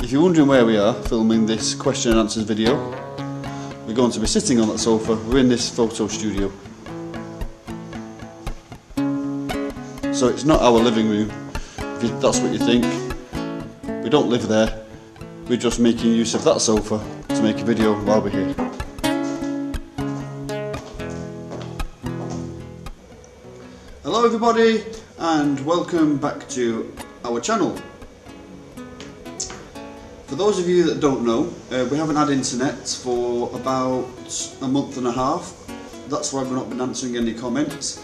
If you're wondering where we are filming this question and answers video, we're going to be sitting on that sofa. We're in this photo studio. So it's not our living room, if that's what you think. We don't live there. We're just making use of that sofa to make a video while we're here. Hello everybody and welcome back to our channel. For those of you that don't know, we haven't had internet for about a month and a half. That's why we've not been answering any comments.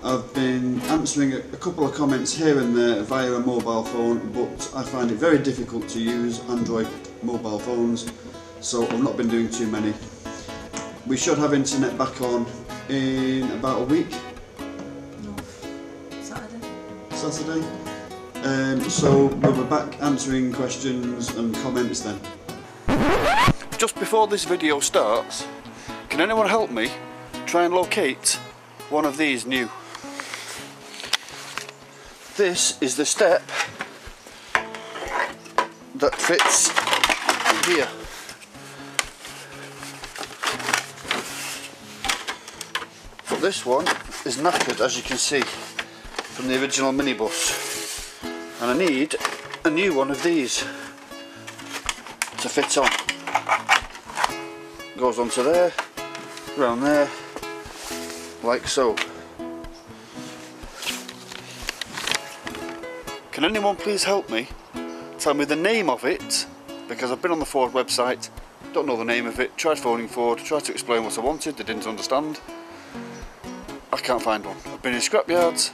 I've been answering a couple of comments here and there via a mobile phone, but I find it very difficult to use Android mobile phones, so I've not been doing too many. We should have internet back on in about a week. No, Saturday. So we'll be back answering questions and comments then. Just before this video starts, can anyone help me try and locate one of these new? This is the step that fits here. But this one is knackered, as you can see, from the original Miniboss. And I need a new one of these to fit on. Goes onto there, around there, like so. Can anyone please help me? Tell me the name of it, because I've been on the Ford website, don't know the name of it, tried phoning Ford, tried to explain what I wanted, they didn't understand. I can't find one. I've been in scrapyards.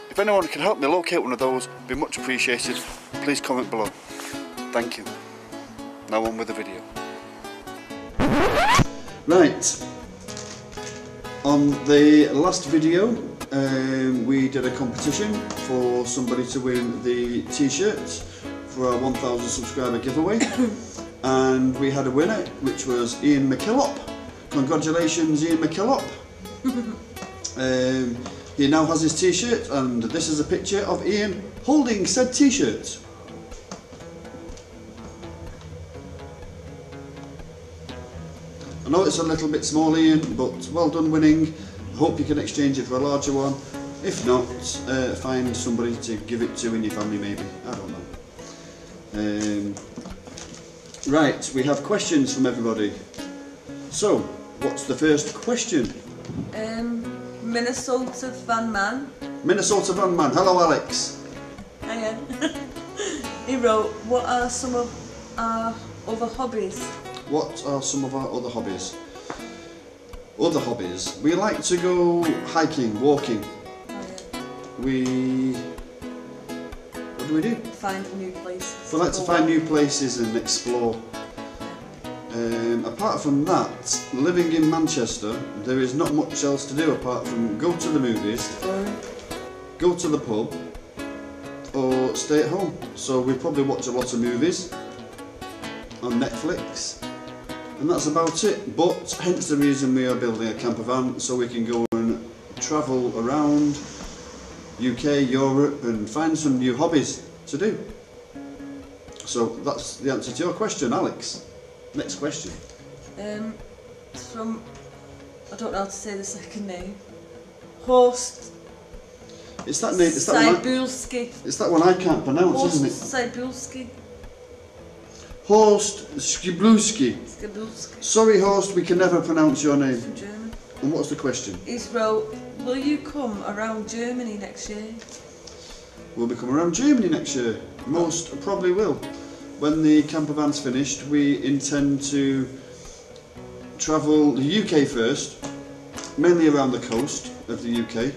If anyone can help me locate one of those, it'd be much appreciated. Please comment below. Thank you. Now on with the video. Right. On the last video, we did a competition for somebody to win the T-shirt for our 1,000 subscriber giveaway. And we had a winner, which was Ian McKillop. Congratulations, Ian McKillop. He now has his T-shirt, and this is a picture of Ian holding said T-shirt. I know it's a little bit small, Ian, but well done winning. I hope you can exchange it for a larger one. If not, find somebody to give it to in your family maybe. I don't know. Right, we have questions from everybody. So, what's the first question? Minnesota Van Man. Minnesota Van Man. Hello, Alex. Hiya. He wrote, what are some of our other hobbies? What are some of our other hobbies? Other hobbies. We like to go hiking, walking. Oh, yeah. What do we do? Find new places. We like to find new places and explore. Apart from that, living in Manchester, there is not much else to do apart from go to the movies, go to the pub, or stay at home. So we probably watch a lot of movies on Netflix, and that's about it. But hence the reason we are building a camper van, so we can go and travel around UK, Europe, and find some new hobbies to do. So that's the answer to your question, Alex. Next question. From, I don't know how to say the second name. Horst. It's that name. It's that one. Cybulski. It's that one I can't pronounce, Horst isn't it? Cybulski. Horst Skibluski. Skibulski. Sorry, Horst, we can never pronounce your name. From German. And what's the question? He's wrote, will you come around Germany next year? Will we come around Germany next year? Most probably will. When the camper van's finished, we intend to travel the UK first, mainly around the coast of the UK.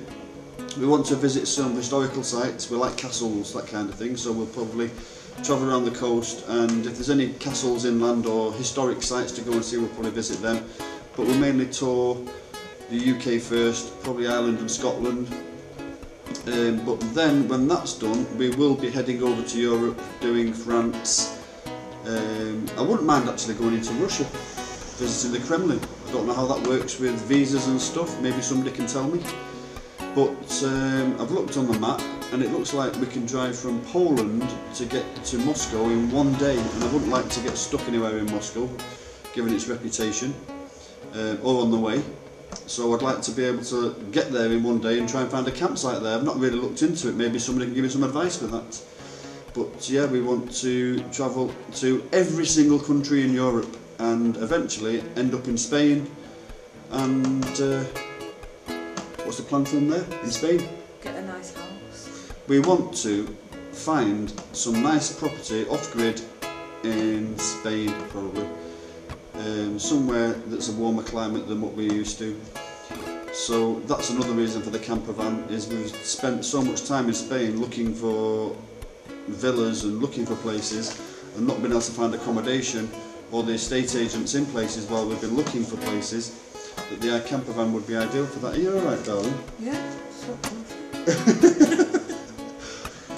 We want to visit some historical sites. We like castles, that kind of thing, so we'll probably travel around the coast, and if there's any castles inland or historic sites to go and see, we'll probably visit them. But we'll mainly tour the UK first, probably Ireland and Scotland. But then, when that's done, we will be heading over to Europe, doing France. I wouldn't mind actually going into Russia, visiting the Kremlin. I don't know how that works with visas and stuff, maybe somebody can tell me. But I've looked on the map and it looks like we can drive from Poland to get to Moscow in one day, and I wouldn't like to get stuck anywhere in Moscow, given its reputation, or on the way. So I'd like to be able to get there in one day and try and find a campsite there. I've not really looked into it, maybe somebody can give me some advice for that. But yeah, we want to travel to every single country in Europe and eventually end up in Spain. And what's the plan from there in Spain? Get a nice house. We want to find some nice property off-grid in Spain, probably. Somewhere that's a warmer climate than what we're used to. So that's another reason for the camper van, is we've spent so much time in Spain looking for villas and looking for places and not been able to find accommodation, or the estate agents in places while we've been looking for places, that the camper van would be ideal for that. Are you alright, darling? Yeah, so comfy.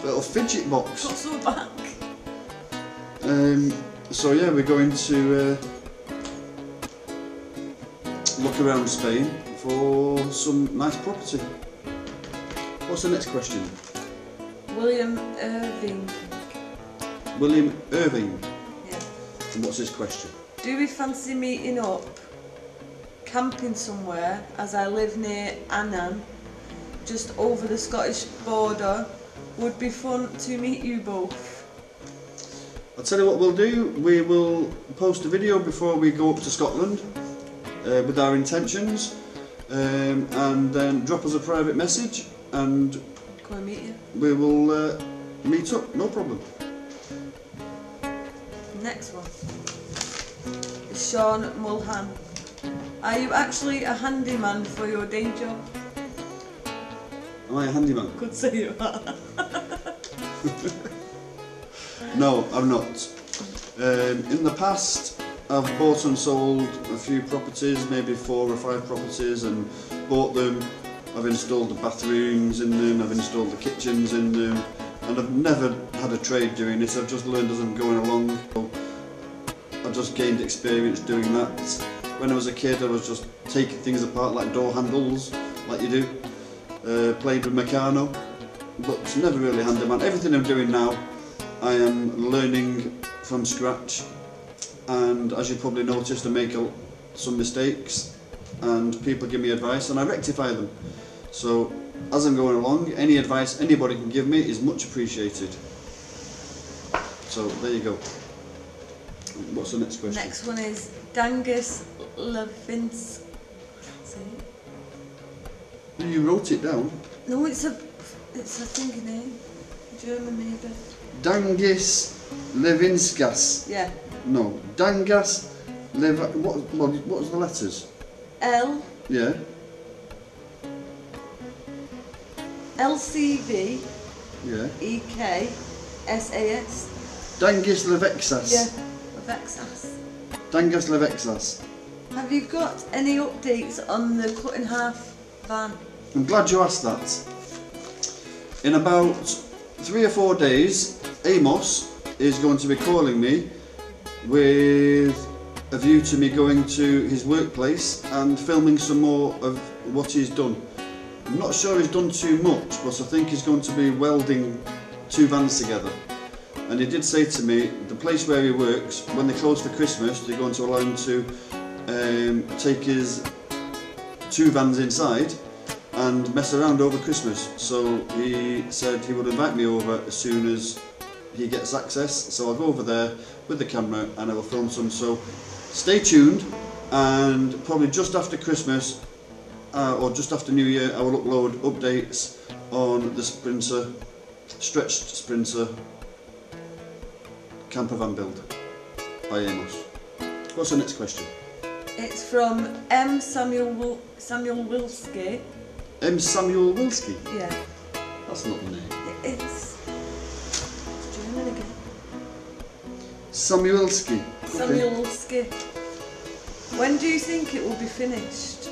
Little fidget box. Got so back. So yeah, we're going to look around Spain for some nice property. What's the next question? William Irving. William Irving. Yeah. And what's his question? Do we fancy meeting up, camping somewhere, as I live near Annan, just over the Scottish border? Would be fun to meet you both. I'll tell you what we'll do. We will post a video before we go up to Scotland with our intentions, and then drop us a private message and Go and meet you. we will meet up, no problem. Next one is Sean Mulhan. Are you actually a handyman for your day job? Am I a handyman? Could say you are. No, I'm not. In the past, I've bought and sold a few properties, maybe 4 or 5 properties, and bought them. I've installed the bathrooms in them, I've installed the kitchens in them, and I've never had a trade doing it. I've just learned as I'm going along. I've just gained experience doing that. When I was a kid, I was just taking things apart like door handles, like you do, played with Meccano, but never really handyman. Everything I'm doing now, I am learning from scratch, and as you probably noticed, I make some mistakes, and people give me advice and I rectify them. So as I'm going along, any advice anybody can give me is much appreciated. So there you go. What's the next question? Next one is Dangus Levinsk. You wrote it down. No, it's a thinking name. German maybe. Dangus Levinskas. Yeah. No, Dangas what was the letters? L. Yeah. LCV. Yeah. EK. SAS. Dangus Levexas. Yeah. Levexas. Dangus Levexas. Have you got any updates on the cut in half van? I'm glad you asked that. In about 3 or 4 days, Amos is going to be calling me with a view to me going to his workplace and filming some more of what he's done. I'm not sure he's done too much, but I think he's going to be welding 2 vans together. And he did say to me, the place where he works, when they close for Christmas, they're going to allow him to take his 2 vans inside and mess around over Christmas. So he said he would invite me over as soon as he gets access. So I'll go over there with the camera and I will film some. So stay tuned, and probably just after Christmas or just after New Year, I will upload updates on the stretched Sprinter camper van build by Amos. What's the next question? It's from M. Samuel Wilski. M. Samuel Wilski? Yeah. That's not the name. It's German again. Samuelski. Samuel Wilski. When do you think it will be finished?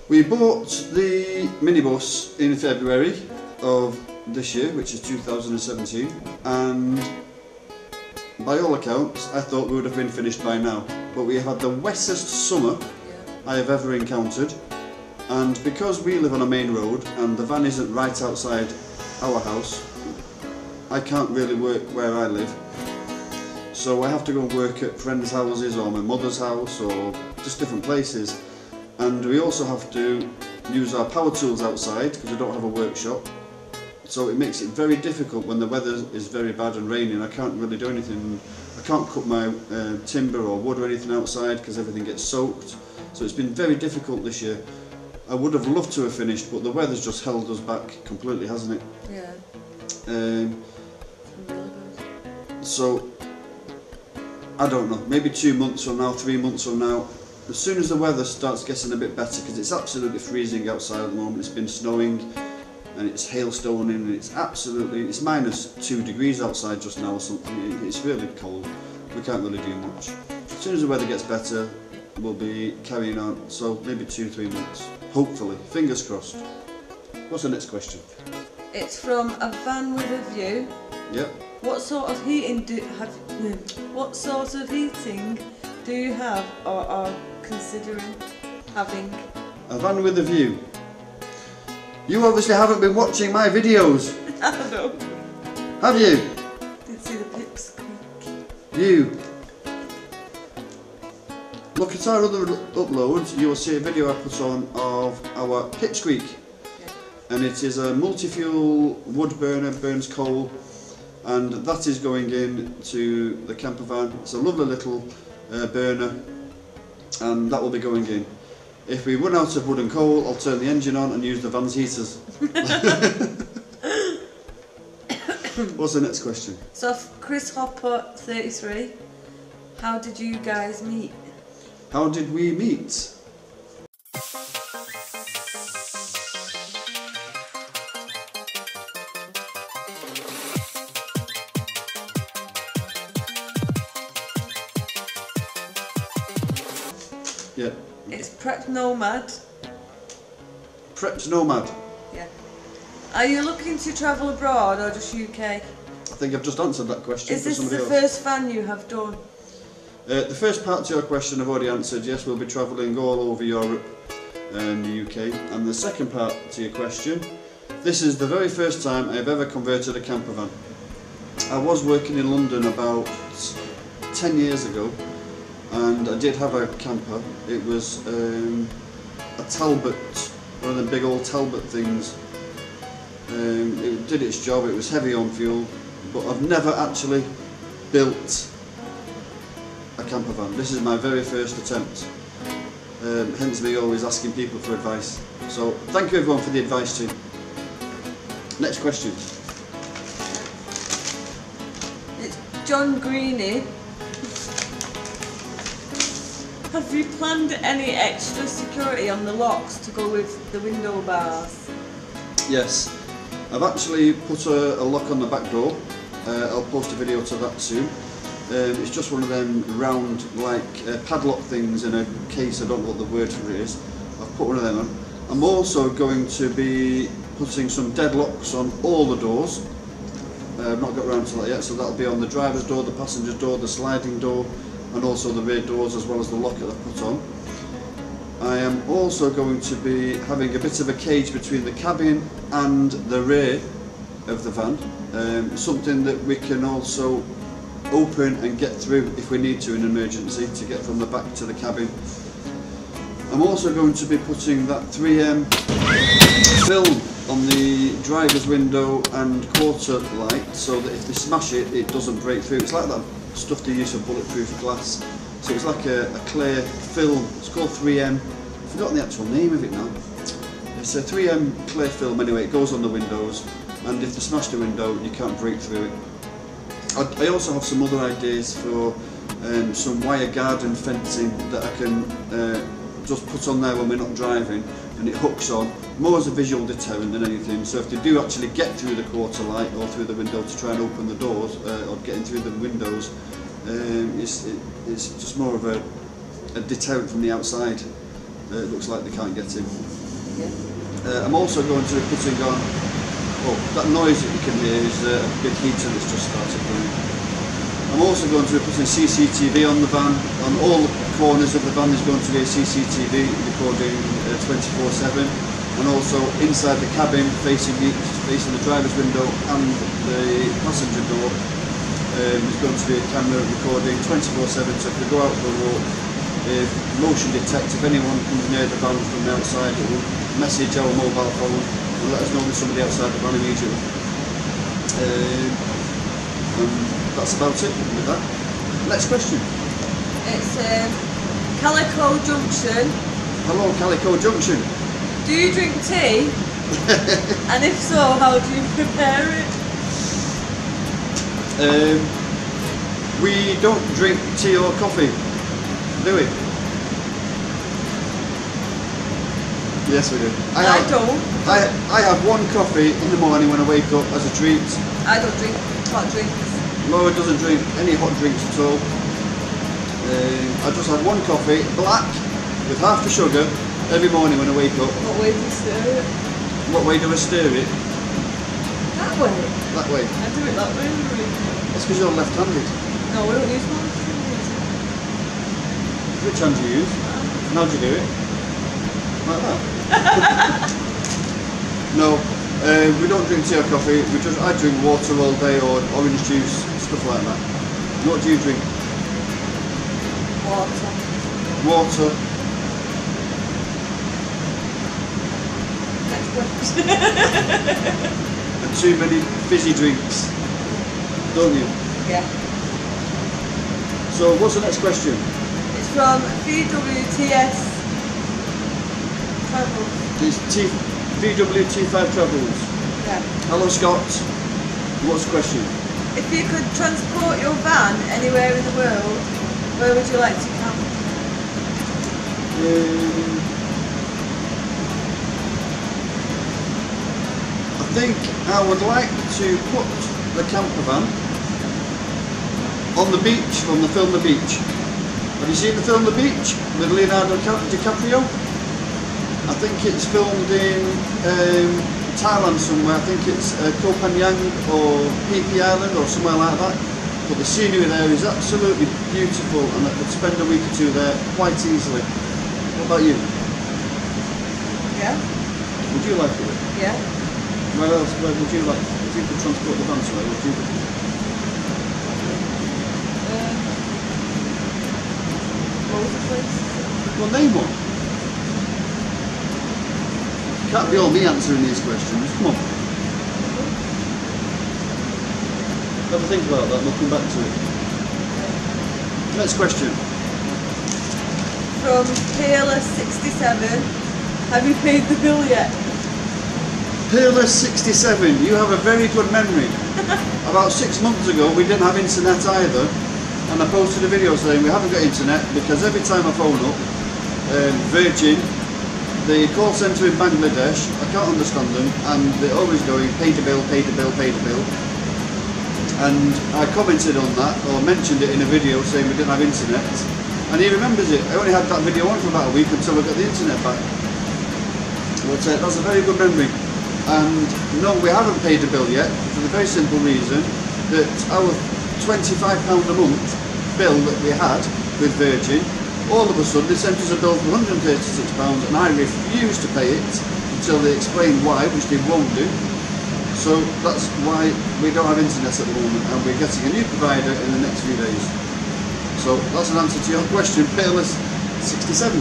We bought the Miniboss in February of this year, which is 2017, and by all accounts I thought we would have been finished by now, but we have had the wettest summer I have ever encountered. And because we live on a main road and the van isn't right outside our house, I can't really work where I live. So I have to go and work at friends' houses or my mother's house or just different places. And we also have to use our power tools outside because we don't have a workshop. So it makes it very difficult when the weather is very bad and raining. I can't really do anything. I can't cut my timber or wood or anything outside because everything gets soaked. So it's been very difficult this year. I would have loved to have finished, but the weather's just held us back completely, hasn't it? Yeah. Really good. So, I don't know, maybe 2 months from now, 3 months from now, as soon as the weather starts getting a bit better, because it's absolutely freezing outside at the moment, it's been snowing and it's hailstoning and it's -2 degrees outside just now or something. It's really cold, we can't really do much. As soon as the weather gets better, we'll be carrying on, so maybe 2-3 months, hopefully, fingers crossed. What's the next question? It's from a van with a view. Yep. What sort of heating do you have or are considering having? A van with a view. You obviously haven't been watching my videos. I don't know. Have you? Didn't see the pips creak. You. Look at our other uploads, you will see a video I put on of our pipsqueak. Yeah. And it is a multi-fuel wood burner, burns coal, and that is going in to the camper van. It's a lovely little burner, and that will be going in. If we run out of wood and coal, I'll turn the engine on and use the van's heaters. What's the next question? So Chris Hopper 33, how did you guys meet? How did we meet? Yeah. It's Prep Nomad. Preps Nomad. Yeah. Are you looking to travel abroad or just UK? I think I've just answered that question. Is this the first van you have done? The first part to your question I've already answered. Yes, we'll be travelling all over Europe and the UK. And the second part to your question, this is the very first time I've ever converted a camper van. I was working in London about 10 years ago, and I did have a camper. It was a Talbot, one of the big old Talbot things. It did its job, it was heavy on fuel, but I've never actually built a camper van. This is my very first attempt, hence me always asking people for advice. So thank you everyone for the advice too. Next question. It's John Greeny. Have you planned any extra security on the locks to go with the window bars? Yes, I've actually put a lock on the back door. I'll post a video to that soon. It's just one of them round padlock things in a case, I don't know what the word for it is. I've put one of them on. I'm also going to be putting some deadlocks on all the doors. I've not got around to that yet, so that'll be on the driver's door, the passenger's door, the sliding door, and also the rear doors, as well as the lock that I've put on. I am also going to be having a bit of a cage between the cabin and the rear of the van, something that we can also open and get through if we need to in an emergency to get from the back to the cabin. I'm also going to be putting that 3M film on the driver's window and quarter light, so that if they smash it, it doesn't break through. It's like that stuff they use for bulletproof glass. So it's like a clear film. It's called 3M. I've forgotten the actual name of it now. It's a 3M clear film anyway. It goes on the windows, and if they smash the window, you can't break through it. I also have some other ideas for some wire garden fencing that I can just put on there when we're not driving, and it hooks on, more as a visual deterrent than anything. So if they do actually get through the quarter light or through the window to try and open the doors, or getting through the windows, it's just more of a deterrent from the outside. It looks like they can't get in. Yeah. I'm also going to be putting on, that noise that you can hear is a big heater that's just started running. I'm also going to be putting CCTV on the van. On all the corners of the van there's going to be a CCTV recording 24/7, and also inside the cabin facing the driver's window and the passenger door. There's going to be a camera recording 24/7, so if we go out for a walk, if motion detect, if anyone comes near the van from the outside, it will message our mobile phone and let us know there's somebody outside the van immediately. That's about it with that. Next question. It's Calico Junction. Hello, Calico Junction. Do you drink tea? And if so, how do you prepare it? We don't drink tea or coffee, do we? Yes, we do. I don't. I have one coffee in the morning when I wake up as a treat. I don't drink hot drinks. Laura doesn't drink any hot drinks at all. I just have one coffee, black, with half the sugar, every morning when I wake up. What way do you stir it? What way do I stir it? That way. That way. I do it that way. That's because you're left-handed. No, we don't use one. Which hand do you use? And how do you do it? Like that? No, we don't drink tea or coffee. I drink water all day or orange juice, stuff like that. What do you drink? Water. Water. Next question. And too many fizzy drinks, don't you? Yeah. So what's the next question? It's from VWTS Travel. It's VWT5 Travels. Yeah. Hello Scott. What's the question? If you could transport your van anywhere in the world, where would you like to camp? I think I would like to put the CamperVan on the beach from the film The Beach. Have you seen the film The Beach with Leonardo DiCaprio? I think it's filmed in Thailand somewhere. I think it's Koh Phangan or Phi Phi Island or somewhere like that. But the scenery there is absolutely beautiful, and I could spend a week or two there quite easily. What about you? Yeah. Would you like it? Yeah. Where else? Where would you like? If you could transport the van to, where would you? Loads of places. Well, name one. Can't be all me answering these questions. Come on. Have a think about that and we'll come back to it. Next question. From Peerless67. Have you paid the bill yet? Peerless67, you have a very good memory. About 6 months ago we didn't have internet either, and I posted a video saying we haven't got internet because every time I phone up Virgin, the call centre in Bangladesh, I can't understand them, and they're always going pay the bill, pay the bill, pay the bill. And I commented on that, or mentioned it in a video saying we didn't have internet, and he remembers it. I only had that video on for about a week until I got the internet back. But that's a very good memory. And no, we haven't paid the bill yet, for the very simple reason that our £25 a month bill that we had with Virgin, all of a sudden they sent us a bill for £136 and I refused to pay it until they explained why, which they won't do. So that's why we don't have internet at the moment, and we're getting a new provider in the next few days. So that's an answer to your question, Peerless67.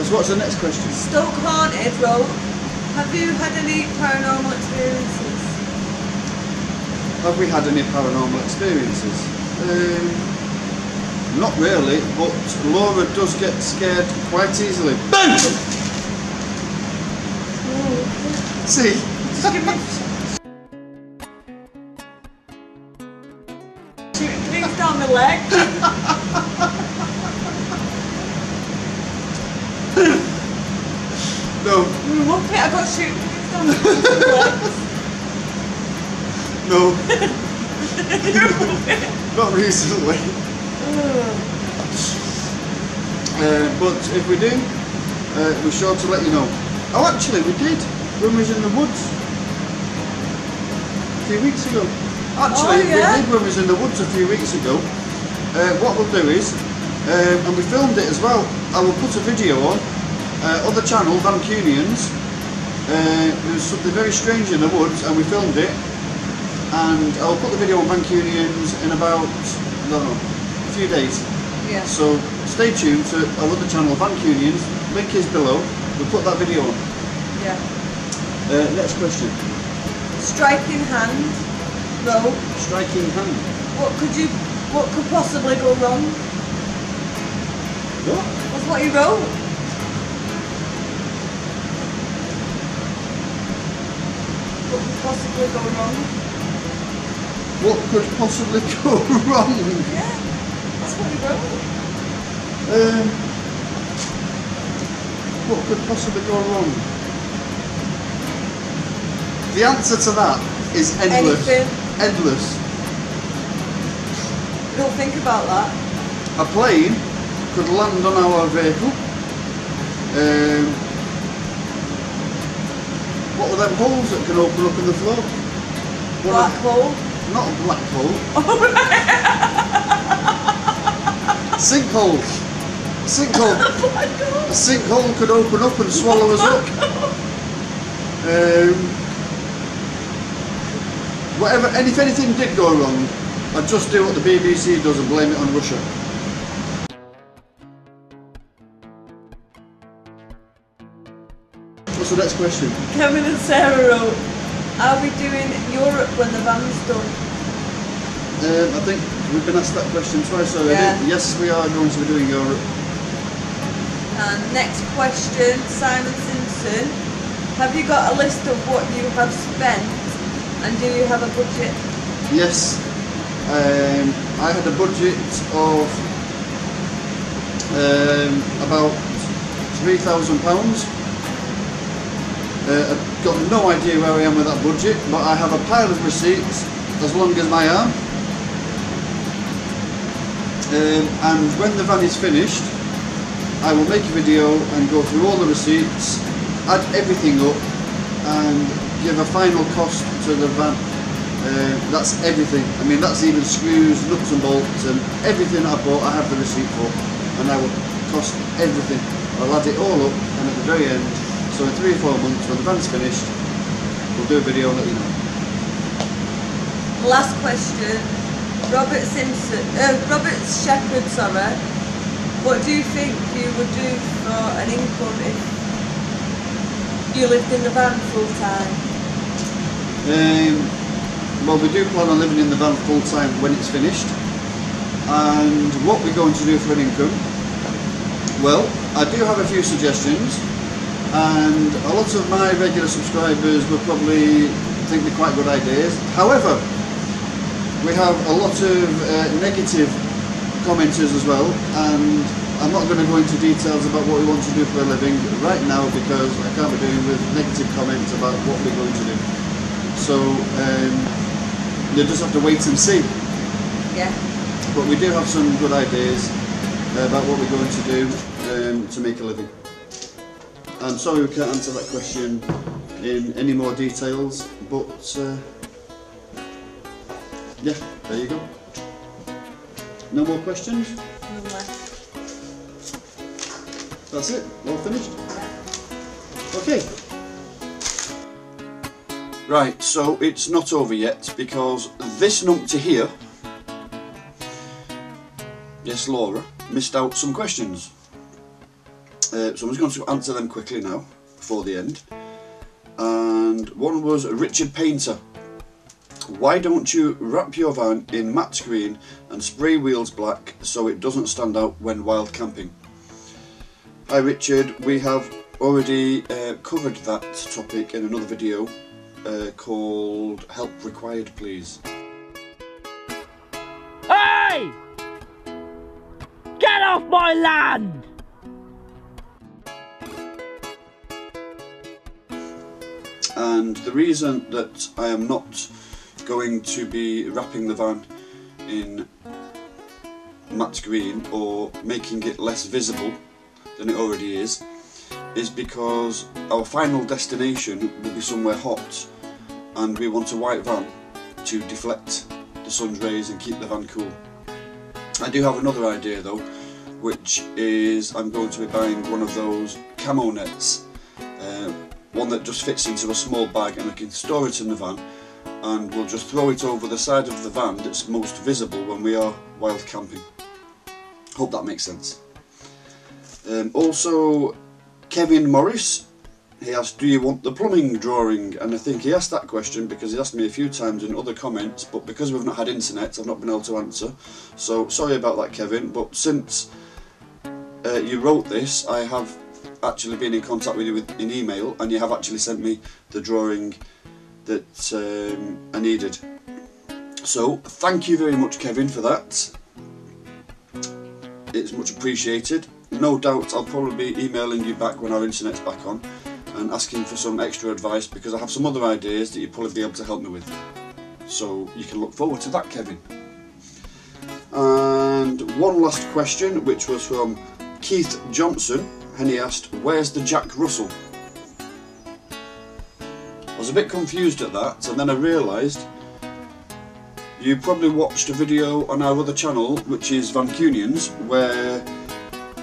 So what's the next question? Stoke Haunted wrote, have you had any paranormal experiences? Have we had any paranormal experiences? Not really, but Laura does get scared quite easily. Boom! See? Just give me... shooting things down my leg. No. Look at it, I got shooting things down my legs. No. Not recently. But if we do, we're sure to let you know. Oh, actually, we did. When we was in the woods a few weeks ago. Actually, we did when we was in the woods a few weeks ago. What we'll do is, and we filmed it as well, I will put a video on other channel, Vancunians. There was something very strange in the woods and we filmed it, and I'll put the video on Vancunians in about, I don't know, a few days. Yeah. So stay tuned to our other channel, Vancunians. Link is below. We'll put that video on. Yeah. Next question. Striking hand. No. Striking hand. What could possibly go wrong? What? That's what he wrote. What could possibly go wrong? What could possibly go wrong? Yeah, that's what he wrote. What could possibly go wrong? The answer to that is endless. Anything. Endless. Don't think about that. A plane could land on our vehicle. What are them holes that can open up in the floor? Black hole. Not a black hole. Sinkhole. Sinkhole. A sinkhole could open up and swallow us up. Whatever, and if anything did go wrong, I'd just do what the BBC does and blame it on Russia. What's the next question? Kevin and Sarah wrote, are we doing Europe when the van's done? I think we've been asked that question twice already. Yeah. Yes, we are going to be doing Europe. And next question, Simon Simpson. Have you got a list of what you have spent, and do you have a budget? Yes. I had a budget of about £3,000. I've got no idea where I am with that budget, but I have a pile of receipts as long as my arm. And when the van is finished, I will make a video and go through all the receipts, add everything up and give a final cost to the van. That's everything. I mean, that's even screws, nuts and bolts, and everything I bought I have the receipt for, and I will cost everything. I'll add it all up, and at the very end, so in 3 or 4 months when the van's finished, we'll do a video and let you know. Last question, Robert Shepherd, sorry. What do you think you would do for an income if you lived in the van full time? Well, we do plan on living in the van full time when it's finished. And what we're going to do for an income? Well, I do have a few suggestions, and a lot of my regular subscribers will probably think they're quite good ideas. However, we have a lot of negative commenters as well, and I'm not going to go into details about what we want to do for a living right now because I can't be doing with negative comments about what we're going to do. So you'll just have to wait and see. Yeah. But we do have some good ideas about what we're going to do to make a living. I'm sorry we can't answer that question in any more details, but yeah, there you go. No more questions? None left. That's it, all finished? Yeah. Okay. Right, so it's not over yet because this numpty here, yes Laura, missed out some questions. So I'm just going to answer them quickly now, before the end. And one was Richard Painter. Why don't you wrap your van in matte green and spray wheels black so it doesn't stand out when wild camping? Hi Richard, we have already covered that topic in another video called Help Required Please. Hey! Get off my land! And the reason that I am not going to be wrapping the van in matte green or making it less visible than it already is because our final destination will be somewhere hot and we want a white van to deflect the sun's rays and keep the van cool. I do have another idea though, which is I'm going to be buying one of those camo nets. One that just fits into a small bag and we can store it in the van, and we'll just throw it over the side of the van that's most visible when we are wild camping. Hope that makes sense. Also, Kevin Morris, he asked, do you want the plumbing drawing? And I think he asked that question because he asked me a few times in other comments, but because we've not had internet I've not been able to answer, so sorry about that, Kevin. But since you wrote this, I have actually been in contact with you in email, and you have actually sent me the drawing that I needed. So thank you very much, Kevin, for that. It's much appreciated. No doubt I'll probably be emailing you back when our internet's back on and asking for some extra advice, because I have some other ideas that you'll probably be able to help me with. So you can look forward to that, Kevin. And one last question, which was from Keith Johnson, and he asked, where's the Jack Russell? I was a bit confused at that, and then I realised you probably watched a video on our other channel, which is Vancunians, where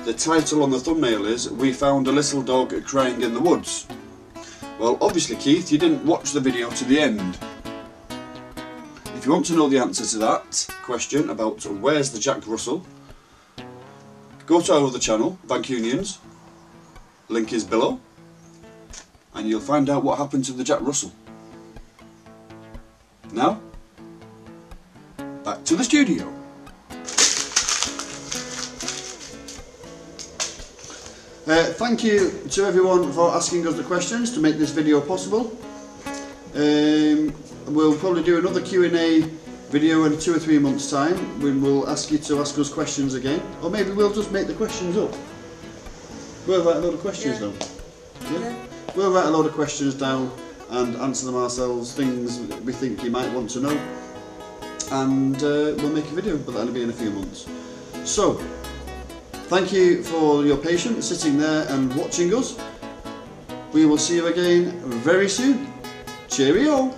the title on the thumbnail is, we found a little dog crying in the woods. Well, obviously, Keith, you didn't watch the video to the end. If you want to know the answer to that question about where's the Jack Russell, go to our other channel, Vancunians, link is below, and you'll find out what happened to the Jack Russell. Now, back to the studio. Thank you to everyone for asking us the questions to make this video possible. We'll probably do another Q&A video in 2 or 3 months' time when we'll ask you to ask us questions again, or maybe we'll just make the questions up. We'll write a load of questions down. Yeah? We'll write a load of questions down and answer them ourselves, things we think you might want to know, and we'll make a video, but that'll be in a few months. So, thank you for your patience sitting there and watching us. We will see you again very soon. Cheerio!